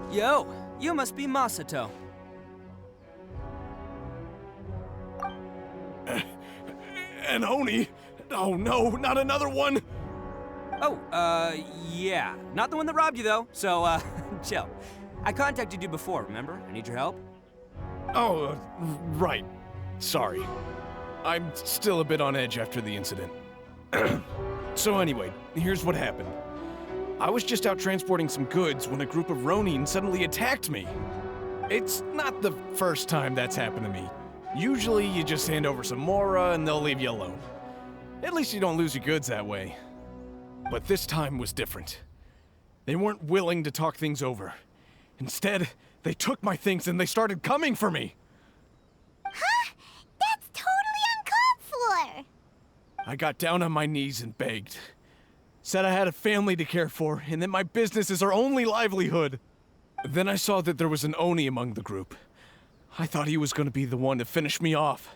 Yo, you must be Masato. An Oni? Oh no, not another one! Oh, yeah. Not the one that robbed you, though, so, chill. I contacted you before, remember? I need your help. Oh, right. Sorry. I'm still a bit on edge after the incident. So anyway, here's what happened. I was just out transporting some goods when a group of Ronin suddenly attacked me. It's not the first time that's happened to me. Usually you just hand over some Mora and they'll leave you alone. At least you don't lose your goods that way. But this time was different. They weren't willing to talk things over. Instead, they took my things and they started coming for me. Huh? That's totally uncalled for! I got down on my knees and begged. Said I had a family to care for, and that my business is our only livelihood. Then I saw that there was an Oni among the group. I thought he was going to be the one to finish me off.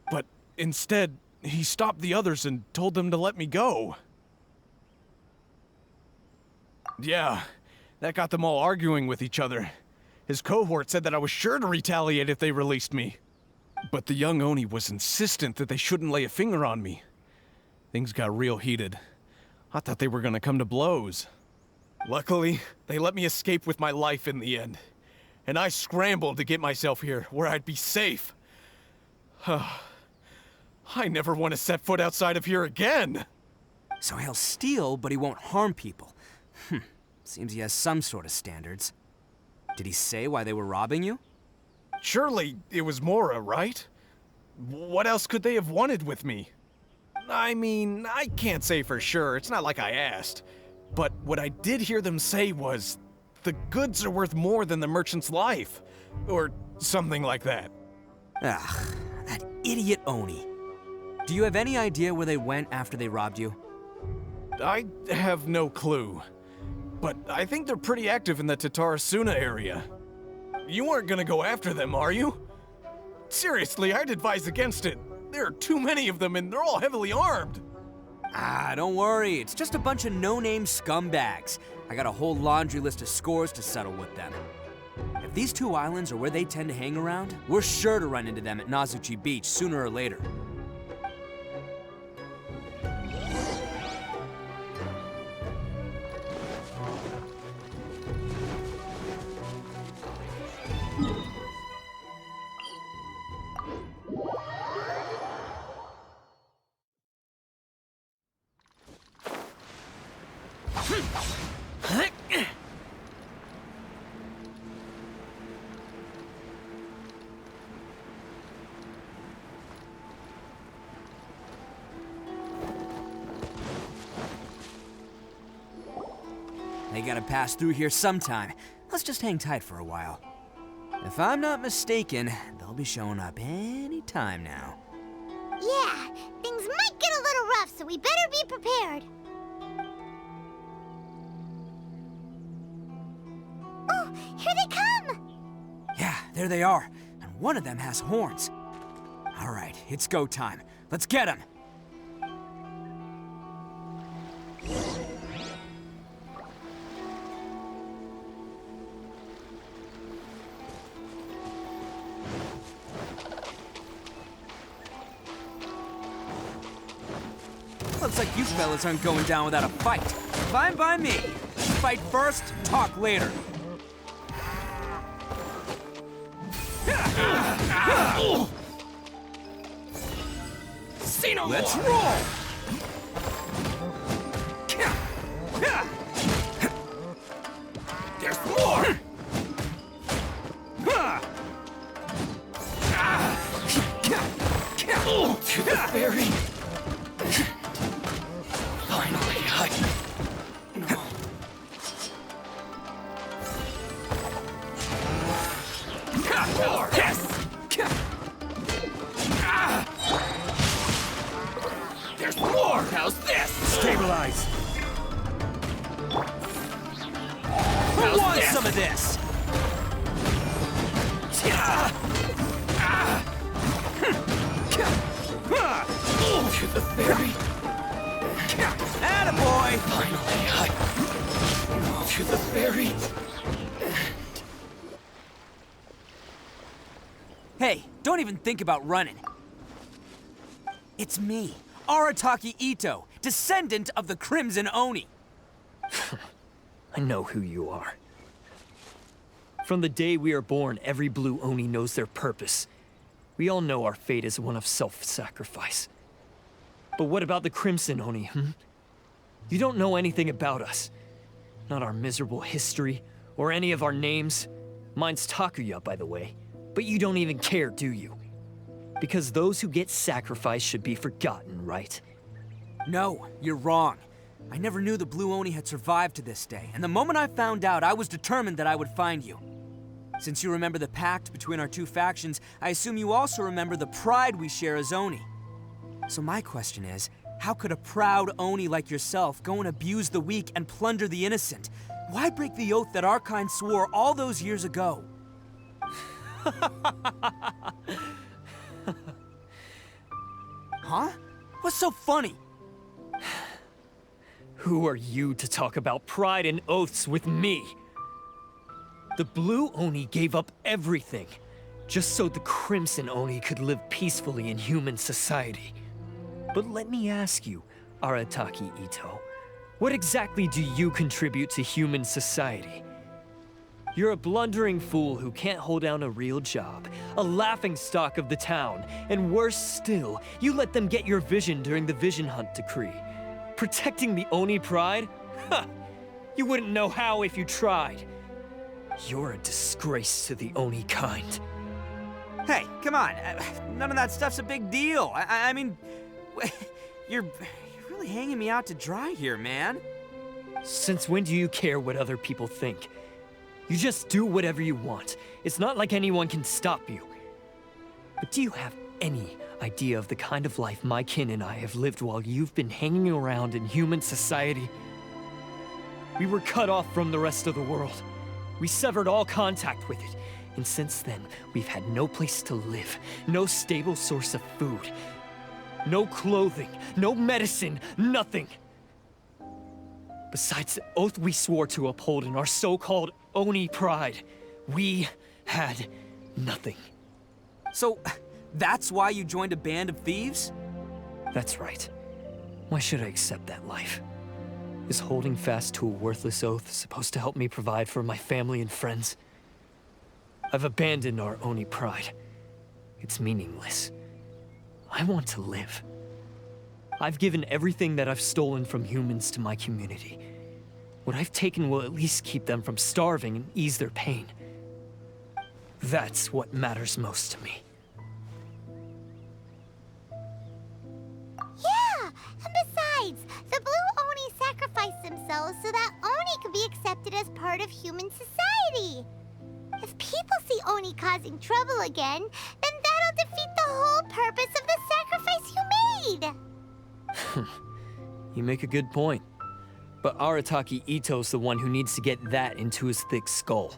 But instead, he stopped the others and told them to let me go. Yeah, that got them all arguing with each other. His cohort said that I was sure to retaliate if they released me. But the young Oni was insistent that they shouldn't lay a finger on me. Things got real heated. I thought they were gonna come to blows. Luckily, they let me escape with my life in the end. And I scrambled to get myself here, where I'd be safe. I never want to set foot outside of here again! So he'll steal, but he won't harm people. Seems he has some sort of standards. Did he say why they were robbing you? Surely it was Mora, right? What else could they have wanted with me? I mean, I can't say for sure, it's not like I asked. But what I did hear them say was, the goods are worth more than the merchant's life. Or something like that. Ugh, that idiot Oni. Do you have any idea where they went after they robbed you? I have no clue. But I think they're pretty active in the Tatarasuna area. You aren't gonna go after them, are you? Seriously, I'd advise against it. There are too many of them and they're all heavily armed. Ah, don't worry. It's just a bunch of no-name scumbags. I got a whole laundry list of scores to settle with them. If these two islands are where they tend to hang around, we're sure to run into them at Nazuchi Beach sooner or later. They gotta pass through here sometime. Let's just hang tight for a while. If I'm not mistaken, they'll be showing up any time now. Yeah, things might get a little rough, so we better be prepared. Oh, here they come! Yeah, there they are. And one of them has horns. All right, it's go time. Let's get him! Looks like you fellas aren't going down without a fight. Fine by me. Fight first, talk later. Let's roll! There's more! fairy. Finally, Yes! There's more! How's this? Stabilize. Who How's wants this? some of this? To the fairy. Attaboy! Finally, to the fairy. Hey, don't even think about running. It's me, Arataki Ito, descendant of the Crimson Oni. I know who you are. From the day we are born, every blue Oni knows their purpose. We all know our fate is one of self-sacrifice. But what about the Crimson Oni, You don't know anything about us. Not our miserable history, or any of our names. Mine's Takuya, by the way. But you don't even care, do you? Because those who get sacrificed should be forgotten, right? No, you're wrong. I never knew the Blue Oni had survived to this day, and the moment I found out, I was determined that I would find you. Since you remember the pact between our two factions, I assume you also remember the pride we share as Oni. So my question is, how could a proud Oni like yourself go and abuse the weak and plunder the innocent? Why break the oath that our kind swore all those years ago? Huh? What's so funny? Who are you to talk about pride and oaths with me? The Blue Oni gave up everything, just so the Crimson Oni could live peacefully in human society. But let me ask you, Arataki Ito, what exactly do you contribute to human society? You're a blundering fool who can't hold down a real job, a laughingstock of the town, and worse still, you let them get your vision during the Vision Hunt decree. Protecting the Oni pride? Ha! You wouldn't know how if you tried. You're a disgrace to the Oni kind. Hey, come on. None of that stuff's a big deal. I mean, you're really hanging me out to dry here, man. Since when do you care what other people think? You just do whatever you want. It's not like anyone can stop you. But do you have any idea of the kind of life my kin and I have lived while you've been hanging around in human society? We were cut off from the rest of the world. We severed all contact with it. And since then, we've had no place to live, no stable source of food, no clothing, no medicine, nothing. Besides the oath we swore to uphold in our so-called Oni pride, we had nothing. So, that's why you joined a band of thieves? That's right. Why should I accept that life? Is holding fast to a worthless oath supposed to help me provide for my family and friends? I've abandoned our Oni pride. It's meaningless. I want to live. I've given everything that I've stolen from humans to my community. What I've taken will at least keep them from starving and ease their pain. That's what matters most to me. Yeah, and besides, the Blue Oni sacrificed themselves so that Oni could be accepted as part of human society. If people see Oni causing trouble again, then that'll defeat the whole purpose of the sacrifice you made. You make a good point. But Arataki Ito's the one who needs to get that into his thick skull.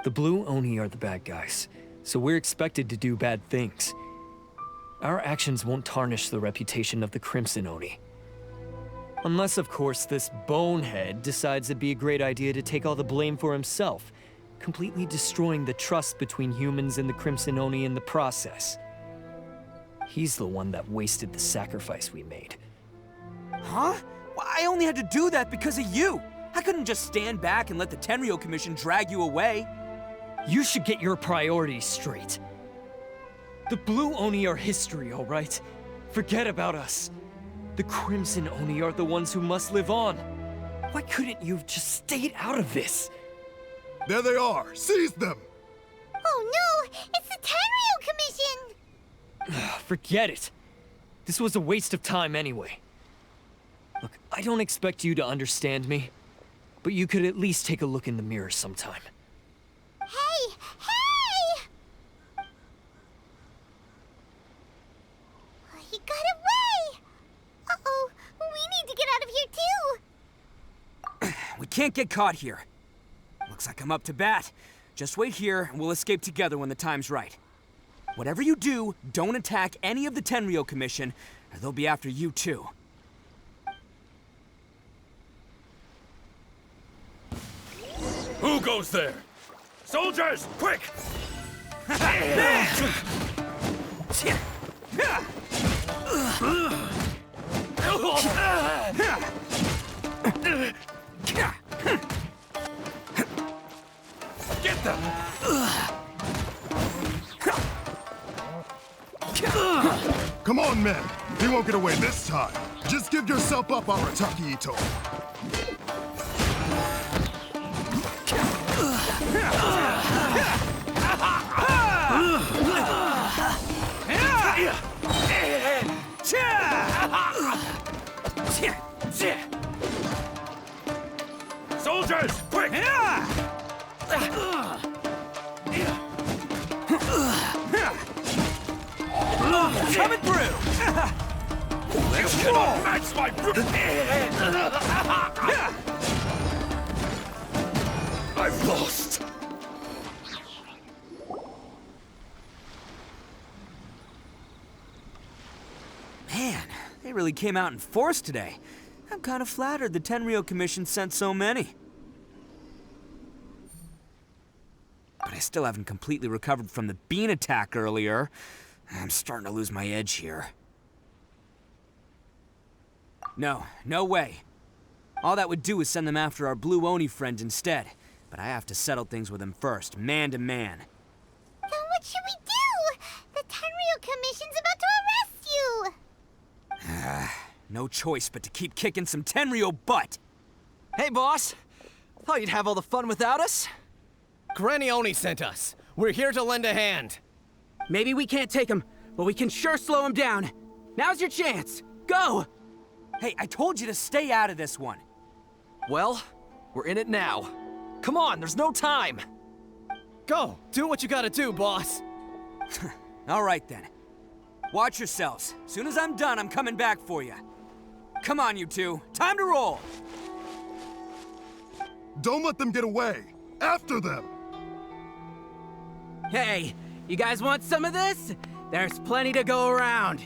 The Blue Oni are the bad guys, so we're expected to do bad things. Our actions won't tarnish the reputation of the Crimson Oni. Unless, of course, this bonehead decides it'd be a great idea to take all the blame for himself, completely destroying the trust between humans and the Crimson Oni in the process. He's the one that wasted the sacrifice we made. Huh? Well, I only had to do that because of you. I couldn't just stand back and let the Tenryo Commission drag you away. You should get your priorities straight. The Blue Oni are history, all right? Forget about us. The Crimson Oni are the ones who must live on. Why couldn't you have just stayed out of this? There they are! Seize them! Oh no, it's the Tenryo Commission! Forget it. This was a waste of time anyway. Look, I don't expect you to understand me, but you could at least take a look in the mirror sometime. Hey! Hey! He got away! Uh-oh, we need to get out of here too! We can't get caught here. Looks like I'm up to bat. Just wait here, and we'll escape together when the time's right. Whatever you do, don't attack any of the Tenryou Commission, or they'll be after you too. Who goes there? Soldiers, quick! Get them! Come on, men. He won't get away this time. Just give yourself up, Arataki Ito. Soldiers, quick! Coming through! You cannot match my I've lost! Man, they really came out in force today. I'm kind of flattered the Tenryou Commission sent so many. But I still haven't completely recovered from the bean attack earlier. I'm starting to lose my edge here. No way. All that would do is send them after our blue Oni friend instead. But I have to settle things with him first, man to man. Then what should we do? The Tenryou Commission's about to arrest you! No choice but to keep kicking some Tenryou butt. Hey, boss. Thought you'd have all the fun without us? Granny Oni sent us. We're here to lend a hand. Maybe we can't take him, but we can sure slow him down. Now's your chance. Go! Hey, I told you to stay out of this one. Well, we're in it now. Come on, there's no time. Go, do what you gotta do, boss. All right then. Watch yourselves. Soon as I'm done, I'm coming back for you. Come on, you two. Time to roll. Don't let them get away. After them. Hey, you guys want some of this? There's plenty to go around.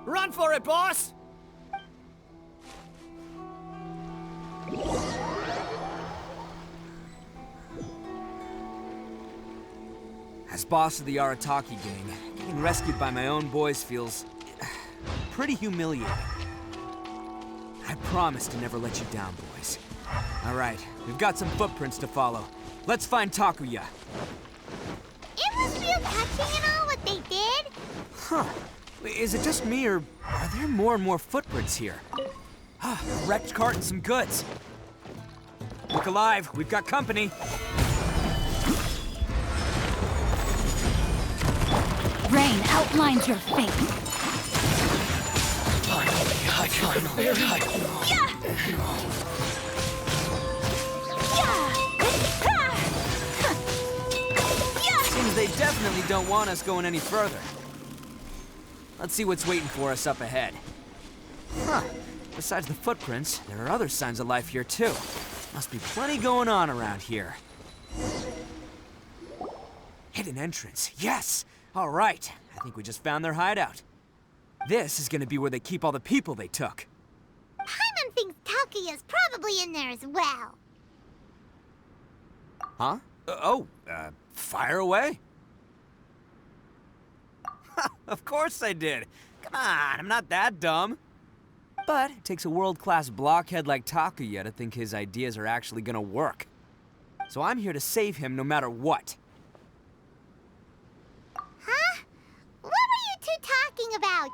Run for it, boss! As boss of the Arataki gang, getting rescued by my own boys feels pretty humiliating. I promise to never let you down, boys. All right, we've got some footprints to follow. Let's find Takuya. It was real touching and all what they did. Huh. Is it just me, or are there more and more footprints here? A wrecked cart and some goods. Look alive, we've got company. Rain outlines your fate. Seems they definitely don't want us going any further. Let's see what's waiting for us up ahead. Huh. Besides the footprints, there are other signs of life here too. Must be plenty going on around here. Hidden entrance, yes! All right, I think we just found their hideout. This is gonna be where they keep all the people they took. Paimon thinks Takuya's probably in there as well. Huh? Fire away. Of course I did. Come on, I'm not that dumb. But it takes a world-class blockhead like Takuya to think his ideas are actually gonna work. So I'm here to save him no matter what. Huh? What were you two talking about?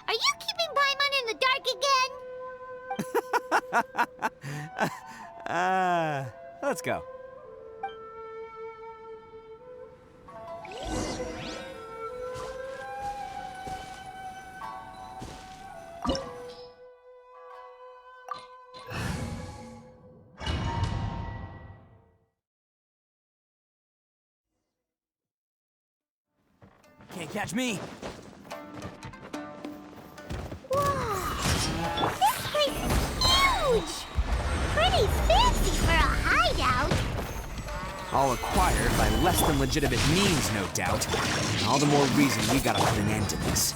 Are you keeping Paimon in the dark again? Let's go. Can't catch me. Wow, this place is huge! Pretty fancy for a hideout. All acquired by less than legitimate means, no doubt. All the more reason we gotta put an end to this.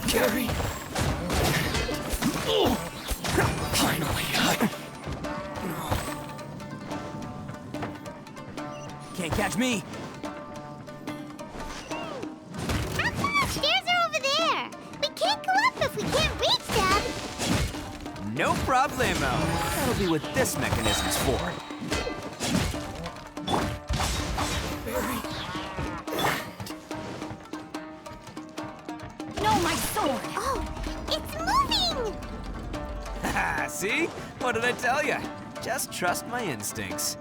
Gary. Oh, finally, Can't catch me. How come the stairs are over there? We can't go up if we can't reach them. No problemo. That'll be what this mechanism's for. No, my sword! Oh, it's moving! Haha, see? What did I tell you? Just trust my instincts.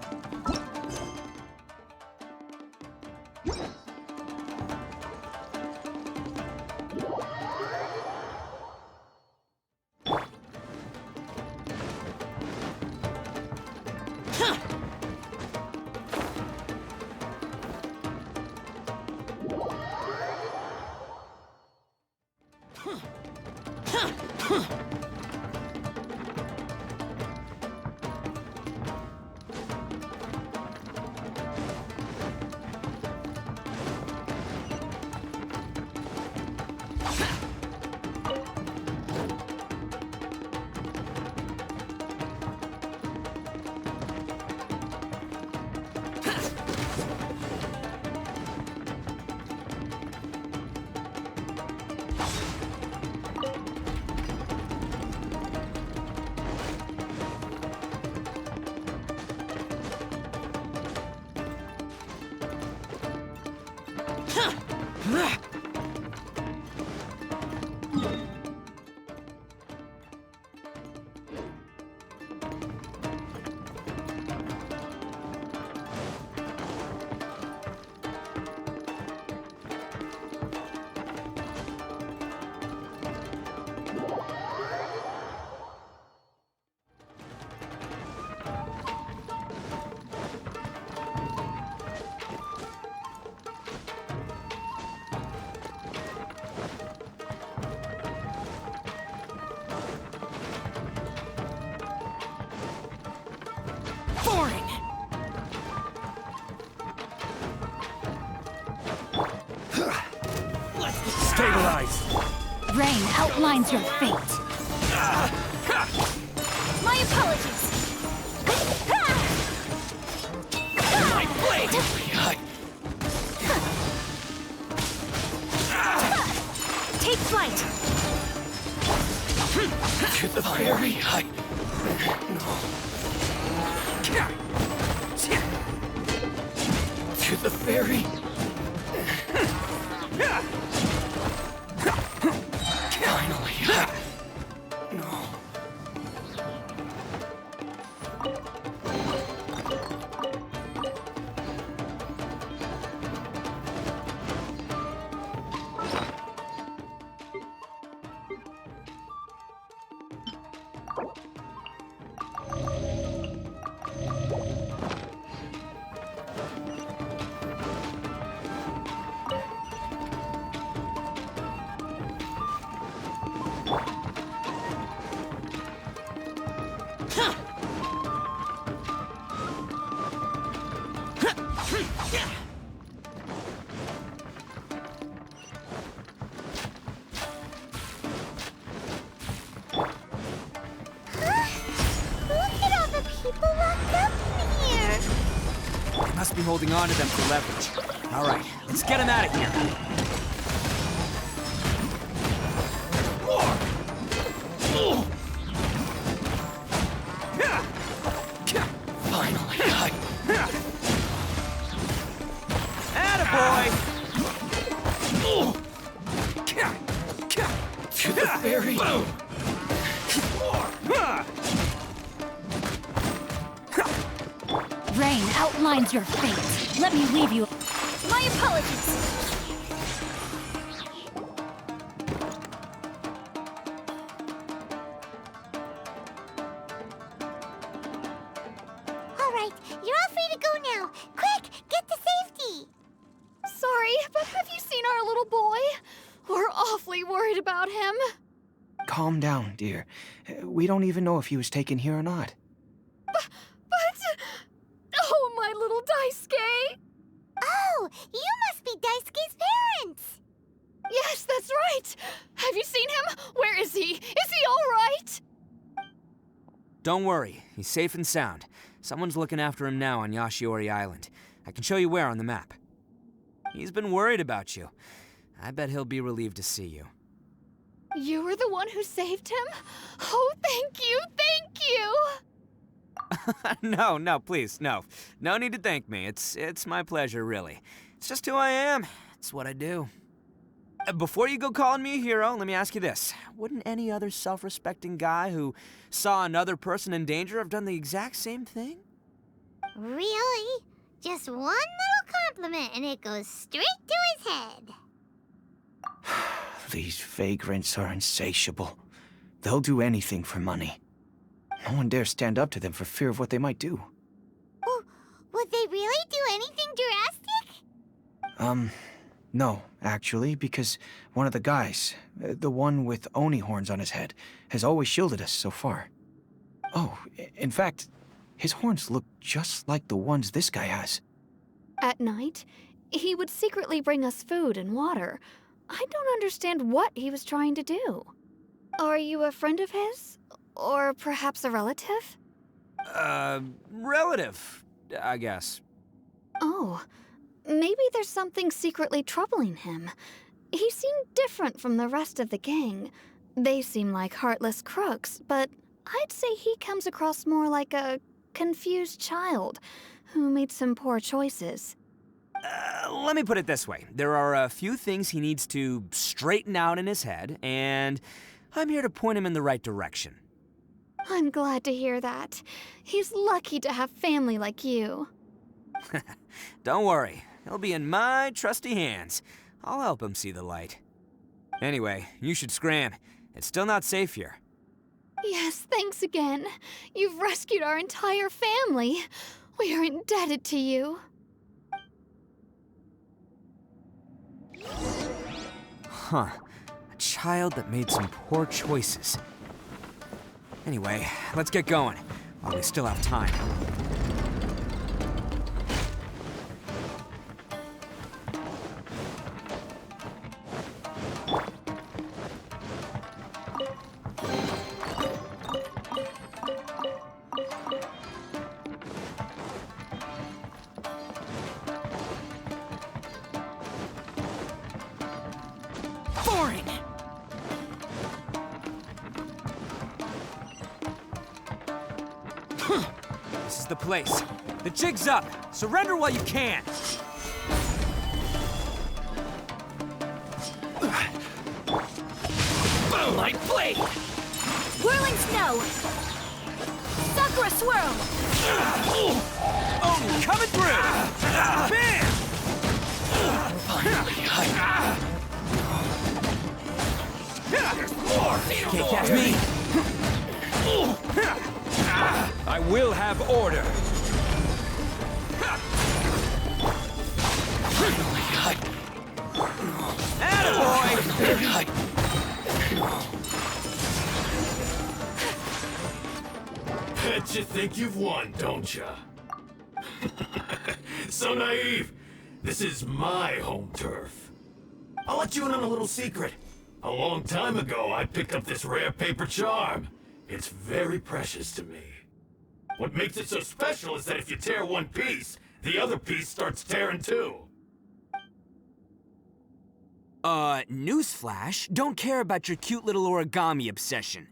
Stabilize! Rain outlines your fate. My apologies! my blade! Take flight! To the very height. To the very... Finally. No. Look at all the people locked up in here. Must be holding on to them for leverage. All right, let's get them out of here. Finally. Attaboy! To the very... Rain outlines your fate. Let me leave you. My apologies! All right, you're all free to go now. Quick, get to safety. little boy? We're awfully worried about him. Calm down, dear. We don't even know if he was taken here or not. But... Oh, my little Daisuke! Oh, you must be Daisuke's parents! Yes, that's right! Have you seen him? Where is he? Is he all right? Don't worry, he's safe and sound. Someone's looking after him now on Yashiori Island. I can show you where on the map. He's been worried about you. I bet he'll be relieved to see you. You were the one who saved him? Oh, thank you, thank you! No, please, no. No need to thank me. It's my pleasure, really. It's just who I am. It's what I do. Before you go calling me a hero, let me ask you this. Wouldn't any other self-respecting guy who saw another person in danger have done the exact same thing? Really? Just one little compliment and it goes straight to his head. These vagrants are insatiable. They'll do anything for money. No one dares stand up to them for fear of what they might do. Would they really do anything drastic? No, actually, because one of the guys, the one with Oni horns on his head, has always shielded us so far. Oh, in fact, his horns look just like the ones this guy has. At night, he would secretly bring us food and water. I don't understand what he was trying to do. Are you a friend of his? Or perhaps a relative? Relative, I guess. Oh, maybe there's something secretly troubling him. He seemed different from the rest of the gang. They seem like heartless crooks, but I'd say he comes across more like a confused child who made some poor choices. Let me put it this way. There are a few things he needs to straighten out in his head, and I'm here to point him in the right direction. I'm glad to hear that. He's lucky to have family like you. Don't worry. He'll be in my trusty hands. I'll help him see the light. Anyway, you should scram. It's still not safe here. Yes, thanks again. You've rescued our entire family. We are indebted to you. Huh. A child that made some poor choices. Anyway, let's get going, while we still have time. Boring! This is the place. The jig's up. Surrender while you can. Light blade! Whirling snow! Sakura swirl! Oh, coming through! Bam! Can't catch me! I will have order! Attaboy! Bet you think you've won, don't ya? So naive. This is my home turf. I'll let you in on a little secret. A long time ago, I picked up this rare paper charm. It's very precious to me. What makes it so special is that if you tear one piece, the other piece starts tearing too. Newsflash, don't care about your cute little origami obsession.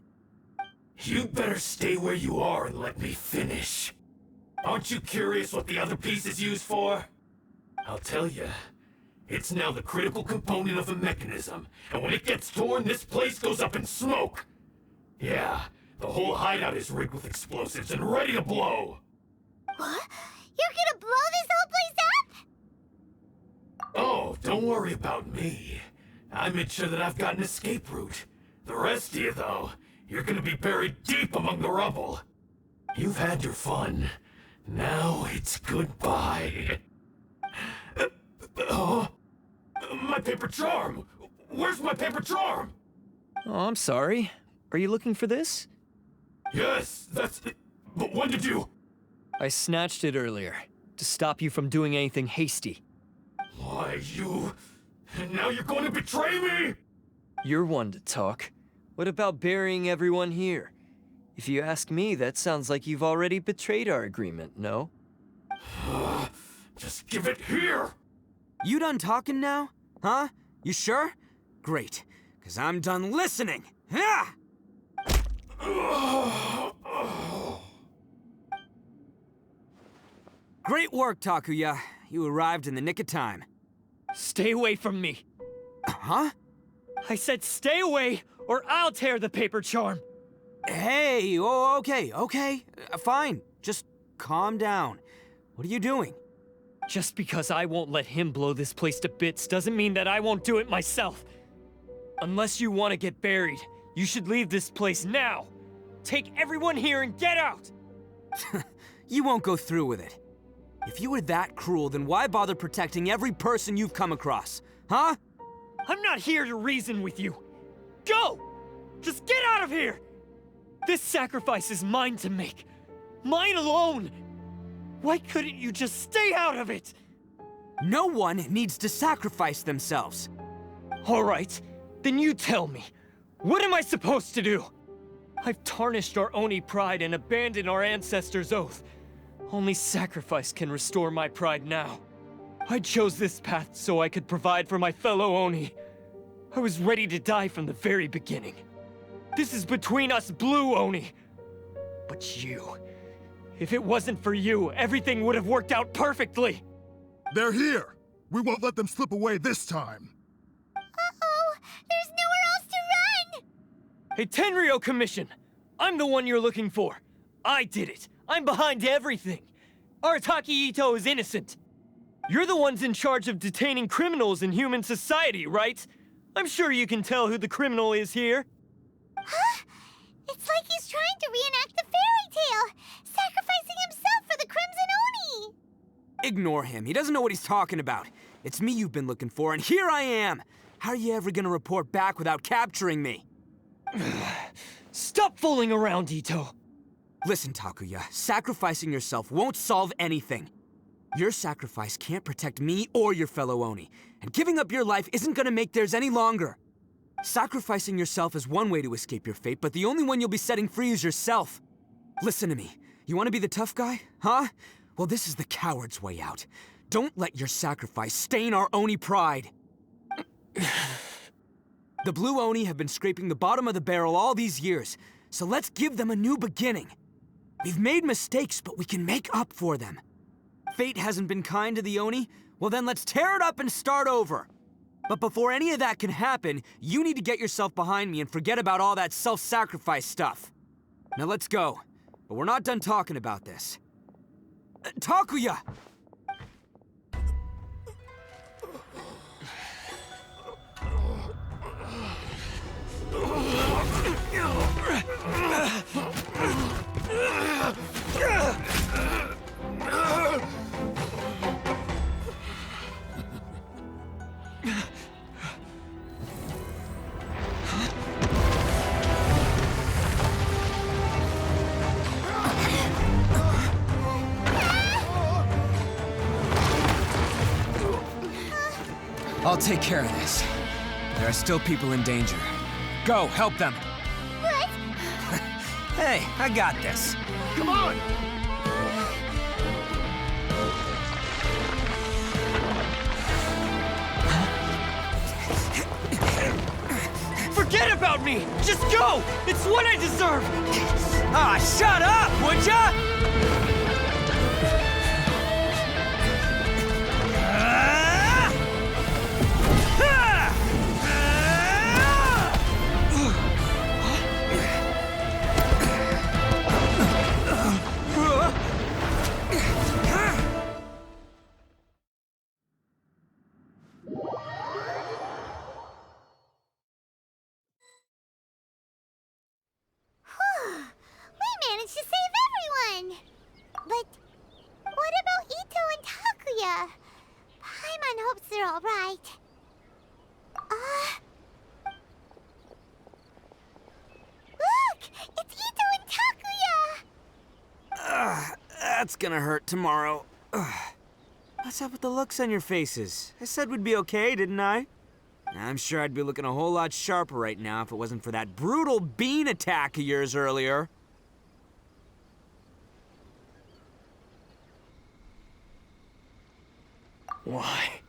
You better stay where you are and let me finish. Aren't you curious what the other piece is used for? I'll tell you. It's now the critical component of a mechanism, and when it gets torn, this place goes up in smoke. Yeah, the whole hideout is rigged with explosives and ready to blow. What? You're gonna blow this whole place up? Oh, don't worry about me. I made sure that I've got an escape route. The rest of you, though, you're gonna be buried deep among the rubble. You've had your fun. Now it's goodbye. My paper charm! Where's my paper charm? Oh, I'm sorry. Are you looking for this? Yes, that's it. But when did you... I snatched it earlier, to stop you from doing anything hasty. Why, you... And now you're going to betray me? You're one to talk. What about burying everyone here? If you ask me, that sounds like you've already betrayed our agreement, no? Just give it here! You done talking now? Huh? You sure? Great, because I'm done listening! Yeah! Great work, Takuya. You arrived in the nick of time. Stay away from me! Huh? I said stay away, or I'll tear the paper charm! Hey, oh, okay. Fine. Just calm down. What are you doing? Just because I won't let him blow this place to bits doesn't mean that I won't do it myself. Unless you want to get buried, you should leave this place now. Take everyone here and get out! You won't go through with it. If you were that cruel, then why bother protecting every person you've come across? Huh? I'm not here to reason with you. Go! Just get out of here! This sacrifice is mine to make. Mine alone! Why couldn't you just stay out of it? No one needs to sacrifice themselves. All right, then you tell me. What am I supposed to do? I've tarnished our Oni pride and abandoned our ancestors' oath. Only sacrifice can restore my pride now. I chose this path so I could provide for my fellow Oni. I was ready to die from the very beginning. This is between us Blue Oni. But you... If it wasn't for you, everything would have worked out perfectly! They're here! We won't let them slip away this time! Uh-oh! There's nowhere else to run! Hey, Tenryo Commission! I'm the one you're looking for. I did it. I'm behind everything. Arataki Ito is innocent. You're the ones in charge of detaining criminals in human society, right? I'm sure you can tell who the criminal is here. Huh? It's like he's trying to reenact the fairy tale, sacrificing himself for the Crimson Oni! Ignore him. He doesn't know what he's talking about. It's me you've been looking for, and here I am! How are you ever gonna report back without capturing me? Stop fooling around, Ito! Listen, Takuya, sacrificing yourself won't solve anything. Your sacrifice can't protect me or your fellow Oni, and giving up your life isn't gonna make theirs any longer. Sacrificing yourself is one way to escape your fate, but the only one you'll be setting free is yourself. Listen to me. You want to be the tough guy? Huh? Well, this is the coward's way out. Don't let your sacrifice stain our Oni pride. The Blue Oni have been scraping the bottom of the barrel all these years, so let's give them a new beginning. We've made mistakes, but we can make up for them. Fate hasn't been kind to the Oni? Well then let's tear it up and start over. But before any of that can happen, you need to get yourself behind me and forget about all that self-sacrifice stuff. Now let's go. But we're not done talking about this. Takuya! I'll take care of this. There are still people in danger. Go, help them! What? Hey, I got this. Come on! Forget about me! Just go! It's what I deserve! Ah, shut up, would ya? We managed to save everyone! But what about Ito and Takuya? Paimon hopes they're alright. That's gonna hurt tomorrow. Ugh. What's up with the looks on your faces? I said we'd be okay, didn't I? I'm sure I'd be looking a whole lot sharper right now if it wasn't for that brutal bean attack of yours earlier. Why?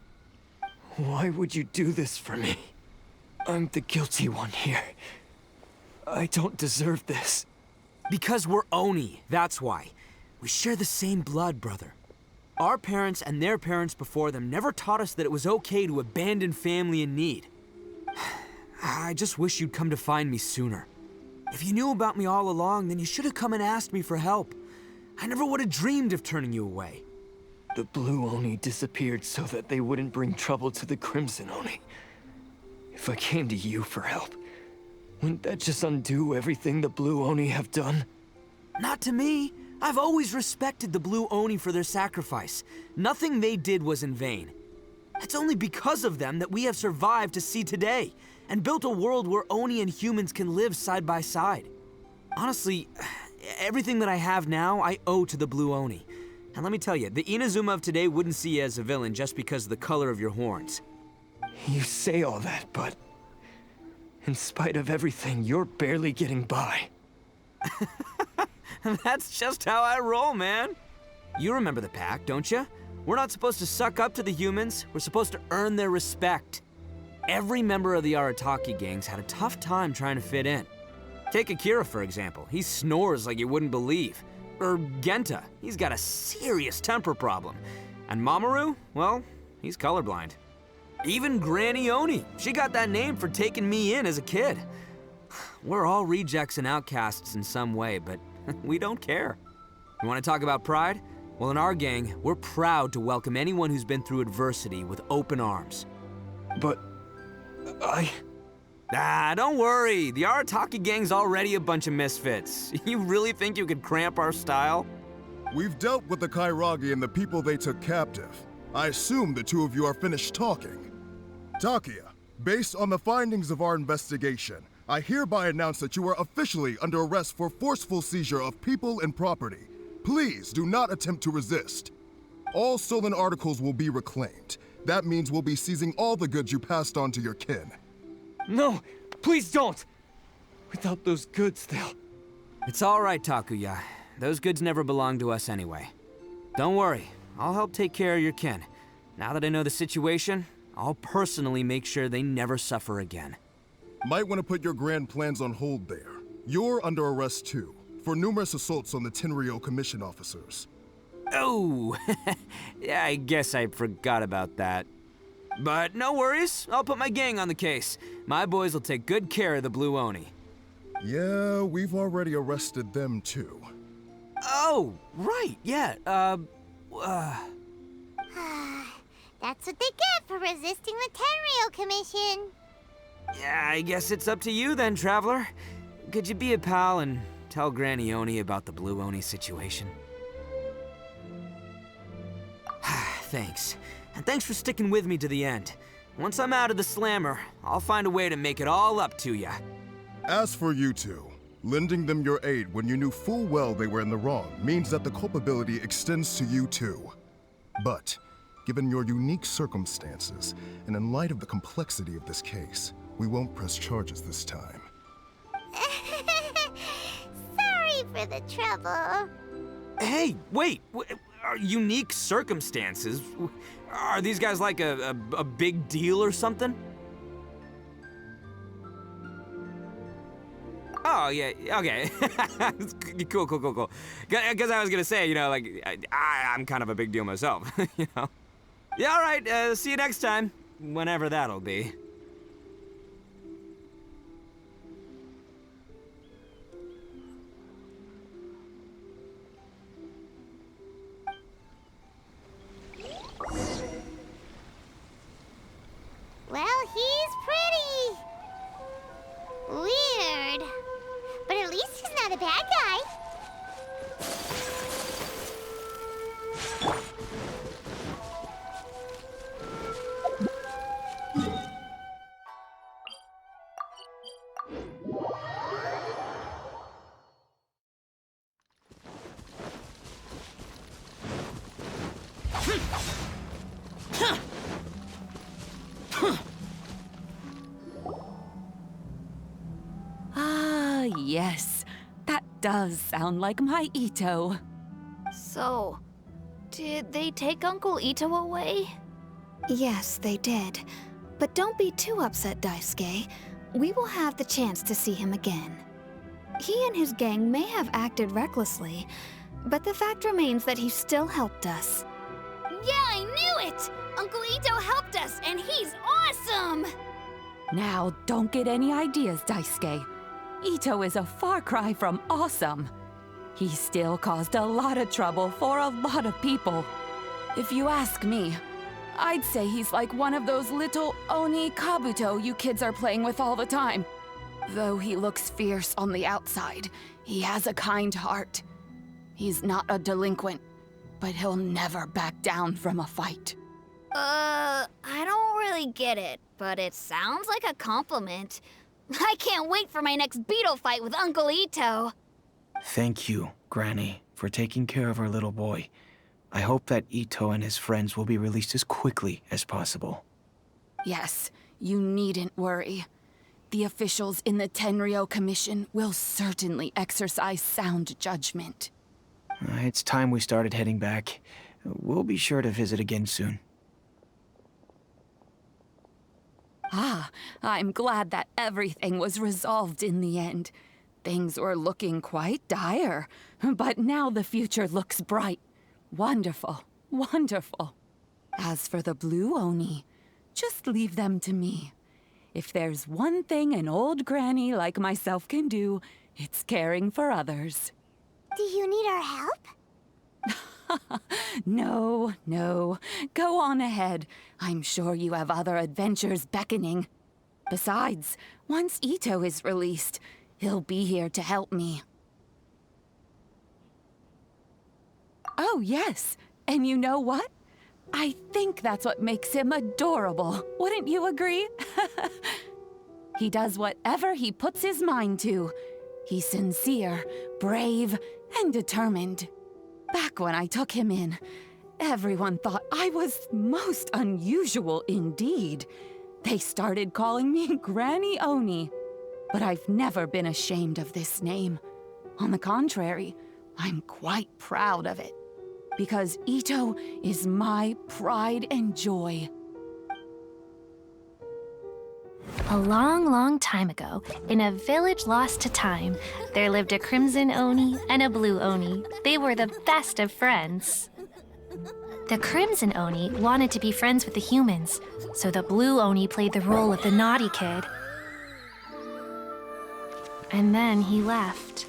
Why would you do this for me? I'm the guilty one here. I don't deserve this. Because we're Oni, that's why. We share the same blood, brother. Our parents and their parents before them never taught us that it was okay to abandon family in need. I just wish you'd come to find me sooner. If you knew about me all along, then you should have come and asked me for help. I never would have dreamed of turning you away. The Blue Oni disappeared so that they wouldn't bring trouble to the Crimson Oni. If I came to you for help, wouldn't that just undo everything the Blue Oni have done? Not to me. I've always respected the Blue Oni for their sacrifice. Nothing they did was in vain. It's only because of them that we have survived to see today, and built a world where Oni and humans can live side by side. Honestly, everything that I have now, I owe to the Blue Oni. And let me tell you, the Inazuma of today wouldn't see you as a villain just because of the color of your horns. You say all that, but in spite of everything, you're barely getting by. That's just how I roll, man. You remember the pact, don't you? We're not supposed to suck up to the humans. We're supposed to earn their respect. Every member of the Arataki gangs had a tough time trying to fit in. Take Akira, for example. He snores like you wouldn't believe. Or Genta. He's got a serious temper problem. And Mamoru, well, he's colorblind. Even Granny Oni. She got that name for taking me in as a kid. We're all rejects and outcasts in some way, but we don't care. You want to talk about pride? Well, in our gang, we're proud to welcome anyone who's been through adversity with open arms. But don't worry. The Arataki gang's already a bunch of misfits. You really think you could cramp our style? We've dealt with the Kairagi and the people they took captive. I assume the two of you are finished talking. Takia, based on the findings of our investigation, I hereby announce that you are officially under arrest for forceful seizure of people and property. Please do not attempt to resist. All stolen articles will be reclaimed. That means we'll be seizing all the goods you passed on to your kin. no, please don't! Without those goods, they'll... It's all right, Takuya. Those goods never belonged to us anyway. Don't worry, I'll help take care of your kin. Now that I know the situation, I'll personally make sure they never suffer again. Might want to put your grand plans on hold there. You're under arrest too, for numerous assaults on the Tenryou Commission officers. Oh, yeah, I guess I forgot about that. But no worries, I'll put my gang on the case. My boys will take good care of the Blue Oni. Yeah, we've already arrested them too. Oh, right, yeah, That's what they get for resisting the Tenryou Commission. Yeah, I guess it's up to you then, Traveler. Could you be a pal and tell Granny Oni about the Blue Oni situation? Thanks. And thanks for sticking with me to the end. Once I'm out of the slammer, I'll find a way to make it all up to ya. As for you two, lending them your aid when you knew full well they were in the wrong means that the culpability extends to you too. But, given your unique circumstances, and in light of the complexity of this case, we won't press charges this time. Sorry for the trouble. Hey, wait! Unique circumstances? Are these guys like a big deal or something? Oh, yeah, okay. Cool. Because I was gonna say, you know, like, I'm kind of a big deal myself, you know? Yeah, all right, see you next time. Whenever that'll be. Well, he's pretty. Weird. But at least he's not a bad guy. Ah, yes. That does sound like my Ito. So, did they take Uncle Ito away? Yes, they did. But don't be too upset, Daisuke. We will have the chance to see him again. He and his gang may have acted recklessly, but the fact remains that he still helped us. Yeah, I knew it! Uncle Ito helped us, and he's awesome! Now, don't get any ideas, Daisuke. Ito is a far cry from awesome. He still caused a lot of trouble for a lot of people. If you ask me, I'd say he's like one of those little Oni Kabuto you kids are playing with all the time. Though he looks fierce on the outside, he has a kind heart. He's not a delinquent, but he'll never back down from a fight. I don't really get it, but it sounds like a compliment. I can't wait for my next beetle fight with Uncle Ito. Thank you, Granny, for taking care of our little boy. I hope that Ito and his friends will be released as quickly as possible. Yes, you needn't worry. The officials in the Tenryo Commission will certainly exercise sound judgment. It's time we started heading back. We'll be sure to visit again soon. Ah, I'm glad that everything was resolved in the end. Things were looking quite dire, but now the future looks bright. Wonderful, wonderful. As for the Blue Oni, just leave them to me. If there's one thing an old granny like myself can do, it's caring for others. Do you need our help? No, no. Go on ahead. I'm sure you have other adventures beckoning. Besides, once Ito is released, he'll be here to help me. Oh, yes. And you know what? I think that's what makes him adorable. Wouldn't you agree? He does whatever he puts his mind to. He's sincere, brave, and determined. Back when I took him in, everyone thought I was most unusual indeed. They started calling me Granny Oni. But I've never been ashamed of this name. On the contrary, I'm quite proud of it. Because Ito is my pride and joy. A long, long time ago, in a village lost to time, there lived a crimson Oni and a blue Oni. They were the best of friends. The crimson Oni wanted to be friends with the humans, so the blue Oni played the role of the naughty kid. And then he left.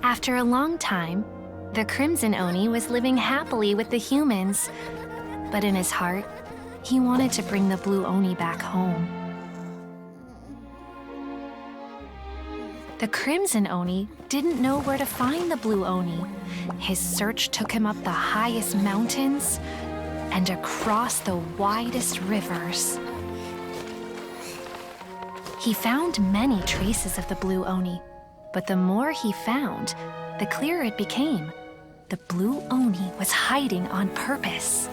After a long time, the crimson Oni was living happily with the humans, but in his heart, he wanted to bring the blue Oni back home. The crimson Oni didn't know where to find the blue Oni. His search took him up the highest mountains and across the widest rivers. He found many traces of the blue Oni, but the more he found, the clearer it became. The blue Oni was hiding on purpose.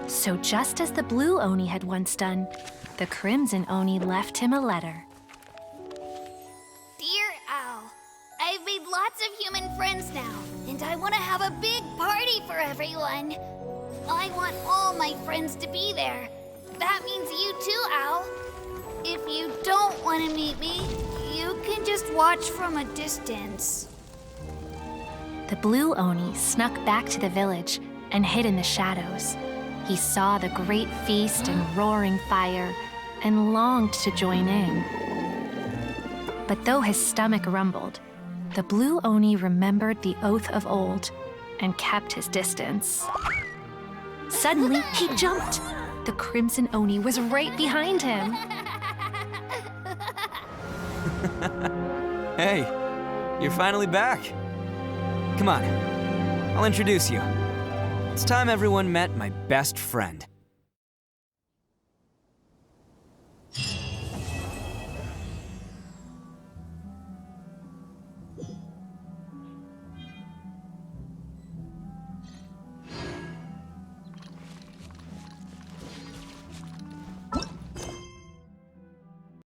So just as the blue Oni had once done, the crimson Oni left him a letter. Dear Owl, I've made lots of human friends now, and I want to have a big party for everyone. I want all my friends to be there. That means you too, Owl. If you don't want to meet me, you can just watch from a distance. The blue Oni snuck back to the village and hid in the shadows. He saw the great feast and roaring fire and longed to join in. But though his stomach rumbled, the blue Oni remembered the oath of old and kept his distance. Suddenly, he jumped. The crimson Oni was right behind him. Hey, you're finally back. Come on, I'll introduce you. It's time everyone met my best friend.